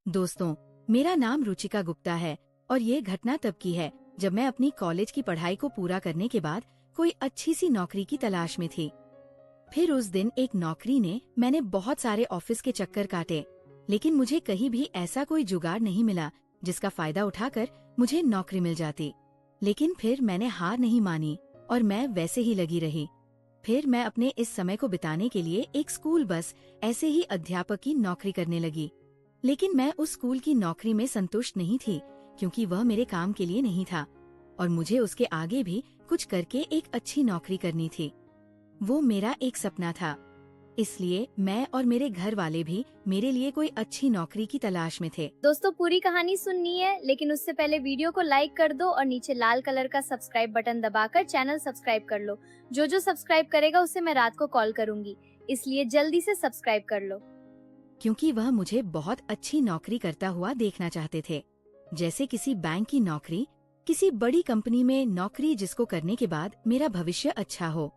दोस्तों, मेरा नाम रुचिका गुप्ता है और ये घटना तब की है जब मैं अपनी कॉलेज की पढ़ाई को पूरा करने के बाद कोई अच्छी सी नौकरी की तलाश में थी। फिर उस दिन एक नौकरी ने मैंने बहुत सारे ऑफिस के चक्कर काटे, लेकिन मुझे कहीं भी ऐसा कोई जुगाड़ नहीं मिला जिसका फायदा उठाकर मुझे नौकरी मिल जाती। लेकिन फिर मैंने हार नहीं मानी और मैं वैसे ही लगी रही। फिर मैं अपने इस समय को बिताने के लिए एक स्कूल बस ऐसे ही अध्यापक की नौकरी करने लगी। लेकिन मैं उस स्कूल की नौकरी में संतुष्ट नहीं थी, क्योंकि वह मेरे काम के लिए नहीं था और मुझे उसके आगे भी कुछ करके एक अच्छी नौकरी करनी थी। वो मेरा एक सपना था, इसलिए मैं और मेरे घर वाले भी मेरे लिए कोई अच्छी नौकरी की तलाश में थे। दोस्तों, पूरी कहानी सुननी है, लेकिन उससे पहले वीडियो को लाइक कर दो और नीचे लाल कलर का सब्सक्राइब बटन दबाकर चैनल सब्सक्राइब कर लो। जो सब्सक्राइब करेगा उसे मैं रात को कॉल करूंगी, इसलिए जल्दी से सब्सक्राइब कर लो। क्योंकि वह मुझे बहुत अच्छी नौकरी करता हुआ देखना चाहते थे, जैसे किसी बैंक की नौकरी, किसी बड़ी कंपनी में नौकरी जिसको करने के बाद मेरा भविष्य अच्छा हो।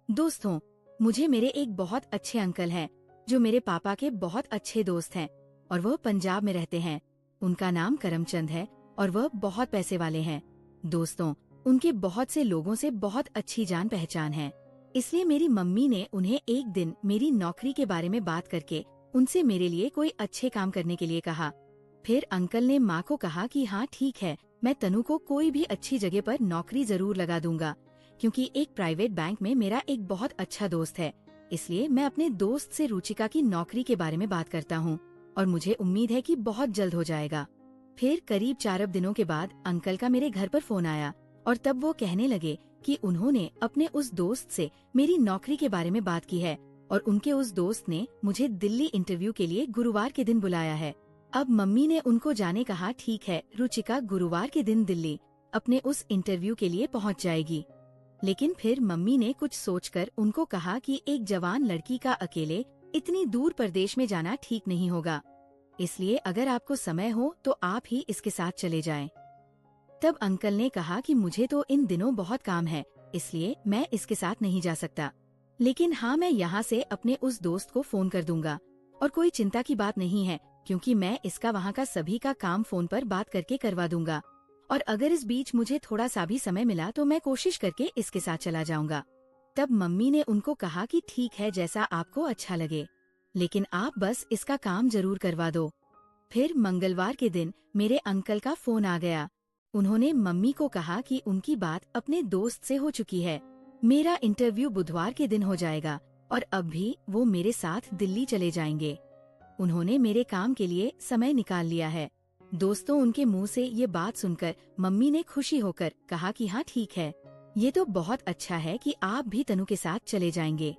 दोस्तों, मुझे मेरे एक बहुत अच्छे अंकल हैं जो मेरे पापा के बहुत अच्छे दोस्त हैं और वह पंजाब में रहते हैं। उनका नाम करमचंद है और वह बहुत पैसे वाले हैं। दोस्तों, उनके बहुत से लोगों से बहुत अच्छी जान पहचान है, इसलिए मेरी मम्मी ने उन्हें एक दिन मेरी नौकरी के बारे में बात करके उनसे मेरे लिए कोई अच्छे काम करने के लिए कहा। फिर अंकल ने माँ को कहा कि हाँ ठीक है, मैं तनु को कोई भी अच्छी जगह पर नौकरी जरूर लगा दूंगा, क्योंकि एक प्राइवेट बैंक में मेरा एक बहुत अच्छा दोस्त है। इसलिए मैं अपने दोस्त से रुचिका की नौकरी के बारे में बात करता हूँ और मुझे उम्मीद है कि बहुत जल्द हो जाएगा। फिर करीब 4 दिनों के बाद अंकल का मेरे घर पर फोन आया और तब वो कहने लगे कि उन्होंने अपने उस दोस्त से मेरी नौकरी के बारे में बात की है और उनके उस दोस्त ने मुझे दिल्ली इंटरव्यू के लिए गुरुवार के दिन बुलाया है। अब मम्मी ने उनको जाने कहा, ठीक है रुचिका गुरुवार के दिन दिल्ली अपने उस इंटरव्यू के लिए पहुंच जाएगी। लेकिन फिर मम्मी ने कुछ सोचकर उनको कहा कि एक जवान लड़की का अकेले इतनी दूर प्रदेश में जाना ठीक नहीं होगा, इसलिए अगर आपको समय हो तो आप ही इसके साथ चले जाएं। तब अंकल ने कहा कि मुझे तो इन दिनों बहुत काम है, इसलिए मैं इसके साथ नहीं जा सकता, लेकिन हाँ मैं यहाँ से अपने उस दोस्त को फोन कर दूंगा और कोई चिंता की बात नहीं है, क्योंकि मैं इसका वहाँ का सभी का काम फोन पर बात करके करवा दूंगा और अगर इस बीच मुझे थोड़ा सा भी समय मिला तो मैं कोशिश करके इसके साथ चला जाऊंगा। तब मम्मी ने उनको कहा कि ठीक है, जैसा आपको अच्छा लगे, लेकिन आप बस इसका काम जरूर करवा दो। फिर मंगलवार के दिन मेरे अंकल का फोन आ गया। उन्होंने मम्मी को कहा कि उनकी बात अपने दोस्त से हो चुकी है, मेरा इंटरव्यू बुधवार के दिन हो जाएगा और अब भी वो मेरे साथ दिल्ली चले जाएंगे। उन्होंने मेरे काम के लिए समय निकाल लिया है। दोस्तों, उनके मुंह से ये बात सुनकर मम्मी ने खुशी होकर कहा कि हाँ ठीक है, ये तो बहुत अच्छा है कि आप भी तनु के साथ चले जाएंगे,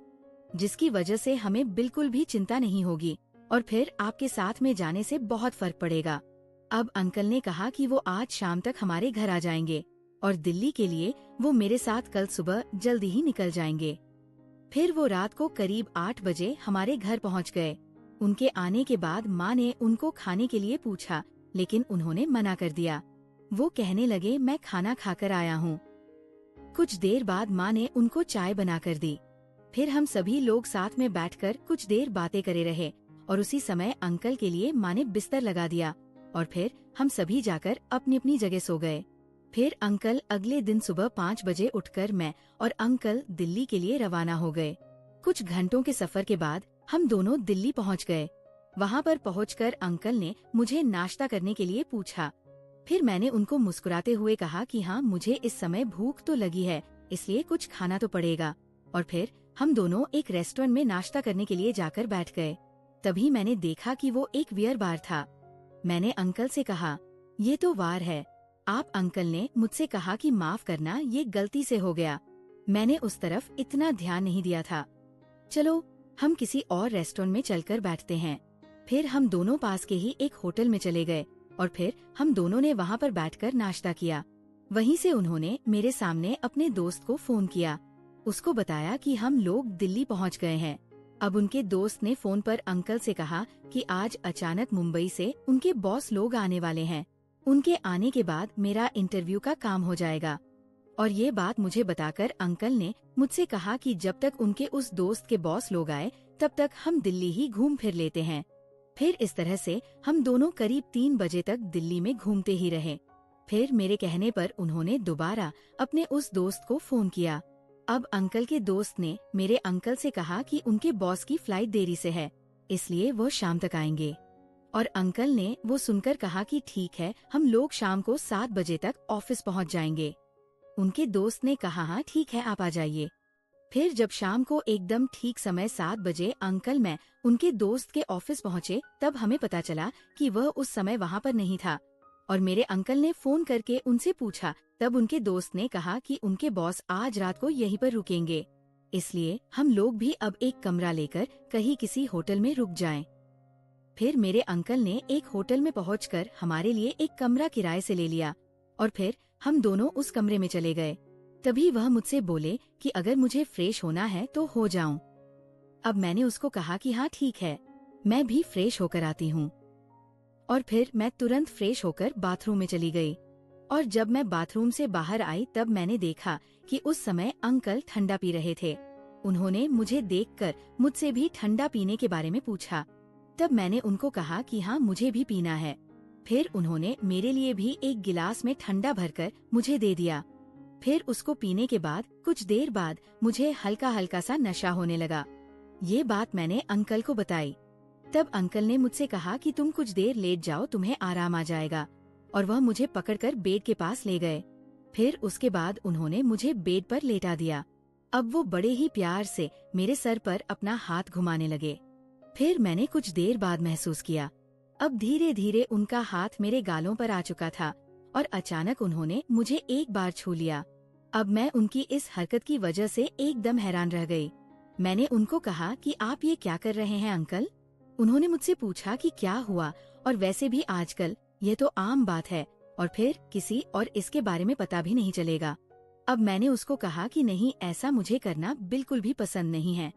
जिसकी वजह से हमें बिल्कुल भी चिंता नहीं होगी और फिर आपके साथ में जाने से बहुत फर्क पड़ेगा। अब अंकल ने कहा कि वो आज शाम तक हमारे घर आ जाएंगे और दिल्ली के लिए वो मेरे साथ कल सुबह जल्दी ही निकल जाएंगे। फिर वो रात को करीब 8 बजे हमारे घर पहुंच गए। उनके आने के बाद माँ ने उनको खाने के लिए पूछा, लेकिन उन्होंने मना कर दिया। वो कहने लगे, मैं खाना खाकर आया हूँ। कुछ देर बाद माँ ने उनको चाय बना कर दी। फिर हम सभी लोग साथ में बैठकर कुछ देर बातें करे रहे और उसी समय अंकल के लिए माँ ने बिस्तर लगा दिया और फिर हम सभी जाकर अपनी अपनी जगह सो गए। फिर अंकल अगले दिन सुबह 5 बजे उठकर मैं और अंकल दिल्ली के लिए रवाना हो गए। कुछ घंटों के सफर के बाद हम दोनों दिल्ली पहुंच गए। वहां पर पहुंचकर अंकल ने मुझे नाश्ता करने के लिए पूछा। फिर मैंने उनको मुस्कुराते हुए कहा कि हाँ मुझे इस समय भूख तो लगी है, इसलिए कुछ खाना तो पड़ेगा। और फिर हम दोनों एक रेस्टोरेंट में नाश्ता करने के लिए जाकर बैठ गए। तभी मैंने देखा कि वो एक बियर बार था। मैंने अंकल से कहा, ये तो वार है आप। अंकल ने मुझसे कहा कि माफ करना, ये गलती से हो गया, मैंने उस तरफ इतना ध्यान नहीं दिया था। चलो हम किसी और रेस्टोरेंट में चलकर बैठते हैं। फिर हम दोनों पास के ही एक होटल में चले गए और फिर हम दोनों ने वहाँ पर बैठकर नाश्ता किया। वहीं से उन्होंने मेरे सामने अपने दोस्त को फोन किया, उसको बताया कि हम लोग दिल्ली पहुँच गए हैं। अब उनके दोस्त ने फोन पर अंकल से कहा कि आज अचानक मुंबई से उनके बॉस लोग आने वाले हैं, उनके आने के बाद मेरा इंटरव्यू का काम हो जाएगा। और ये बात मुझे बताकर अंकल ने मुझसे कहा कि जब तक उनके उस दोस्त के बॉस लोग आए तब तक हम दिल्ली ही घूम फिर लेते हैं। फिर इस तरह से हम दोनों करीब 3 बजे तक दिल्ली में घूमते ही रहे। फिर मेरे कहने पर उन्होंने दोबारा अपने उस दोस्त को फोन किया। अब अंकल के दोस्त ने मेरे अंकल से कहा कि उनके बॉस की फ्लाइट देरी से है, इसलिए वो शाम तक आएंगे। और अंकल ने वो सुनकर कहा कि ठीक है, हम लोग शाम को 7 बजे तक ऑफिस पहुंच जाएंगे। उनके दोस्त ने कहा हाँ ठीक है, आप आ जाइए। फिर जब शाम को एकदम ठीक समय 7 बजे अंकल मैं उनके दोस्त के ऑफिस पहुंचे, तब हमें पता चला कि वह उस समय वहाँ पर नहीं था। और मेरे अंकल ने फोन करके उनसे पूछा, तब उनके दोस्त ने कहा कि उनके बॉस आज रात को यहीं पर रुकेंगे, इसलिए हम लोग भी अब एक कमरा लेकर कहीं किसी होटल में रुक जाएं। फिर मेरे अंकल ने एक होटल में पहुंचकर हमारे लिए एक कमरा किराए से ले लिया और फिर हम दोनों उस कमरे में चले गए। तभी वह मुझसे बोले कि अगर मुझे फ्रेश होना है तो हो जाऊं। अब मैंने उसको कहा कि हाँ ठीक है, मैं भी फ्रेश होकर आती हूँ। और फिर मैं तुरंत फ्रेश होकर बाथरूम में चली गई। और जब मैं बाथरूम से बाहर आई तब मैंने देखा कि उस समय अंकल ठंडा पी रहे थे। उन्होंने मुझे देखकर मुझसे भी ठंडा पीने के बारे में पूछा। तब मैंने उनको कहा कि हाँ मुझे भी पीना है। फिर उन्होंने मेरे लिए भी एक गिलास में ठंडा भरकर मुझे दे दिया। फिर उसको पीने के बाद कुछ देर बाद मुझे हल्का हल्का सा नशा होने लगा। ये बात मैंने अंकल को बताई। तब अंकल ने मुझसे कहा कि तुम कुछ देर लेट जाओ, तुम्हें आराम आ जाएगा। और वह मुझे पकड़कर बेड के पास ले गए। फिर उसके बाद उन्होंने मुझे बेड पर लेटा दिया। अब वो बड़े ही प्यार से मेरे सर पर अपना हाथ घुमाने लगे। फिर मैंने कुछ देर बाद महसूस किया, अब धीरे धीरे उनका हाथ मेरे गालों पर आ चुका था और अचानक उन्होंने मुझे एक बार छू लिया। अब मैं उनकी इस हरकत की वजह से एकदम हैरान रह गई। मैंने उनको कहा कि आप ये क्या कर रहे हैं अंकल? उन्होंने मुझसे पूछा कि क्या हुआ, और वैसे भी आजकल ये तो आम बात है और फिर किसी और इसके बारे में पता भी नहीं चलेगा। अब मैंने उसको कहा कि नहीं, ऐसा मुझे करना बिल्कुल भी पसंद नहीं है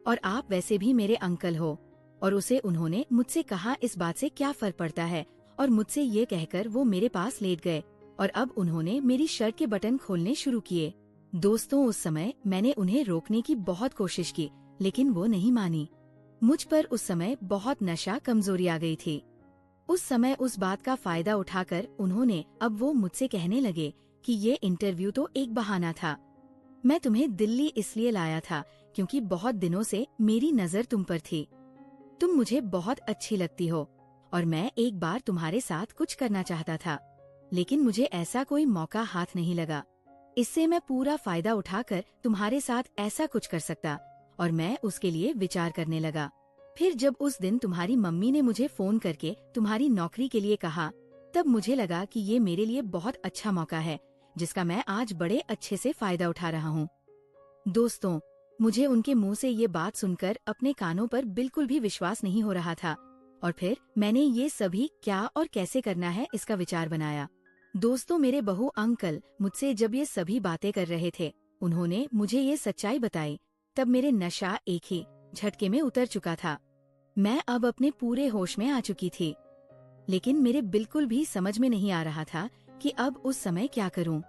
और आप वैसे भी मेरे अंकल हो। और उसे उन्होंने मुझसे कहा इस बात से क्या फर्क पड़ता है, और मुझसे ये कहकर वो मेरे पास लेट गए और अब उन्होंने मेरी शर्ट के बटन खोलने शुरू किए। दोस्तों, उस समय मैंने उन्हें रोकने की बहुत कोशिश की, लेकिन वो नहीं मानी। मुझ पर उस समय बहुत नशा कमजोरी आ गई थी। उस समय उस बात का फायदा उठाकर उन्होंने अब वो मुझसे कहने लगे कि ये इंटरव्यू तो एक बहाना था। मैं तुम्हें दिल्ली इसलिए लाया था क्योंकि बहुत दिनों से मेरी नजर तुम पर थी। तुम मुझे बहुत अच्छी लगती हो और मैं एक बार तुम्हारे साथ कुछ करना चाहता था, लेकिन मुझे ऐसा कोई मौका हाथ नहीं लगा। इससे मैं पूरा फायदा उठाकर तुम्हारे साथ ऐसा कुछ कर सकता और मैं उसके लिए विचार करने लगा। फिर जब उस दिन तुम्हारी मम्मी ने मुझे फोन करके तुम्हारी नौकरी के लिए कहा, तब मुझे लगा कि ये मेरे लिए बहुत अच्छा मौका है जिसका मैं आज बड़े अच्छे से फायदा उठा रहा हूँ। दोस्तों, मुझे उनके मुंह से ये बात सुनकर अपने कानों पर बिल्कुल भी विश्वास नहीं हो रहा था और फिर मैंने ये सभी क्या और कैसे करना है इसका विचार बनाया। दोस्तों, मेरे बहू अंकल मुझसे जब ये सभी बातें कर रहे थे, उन्होंने मुझे ये सच्चाई बताई, तब मेरे नशा एक ही झटके में उतर चुका था। मैं अब अपने पूरे होश में आ चुकी थी, लेकिन मेरे बिल्कुल भी समझ में नहीं आ रहा था कि अब उस समय क्या करूं।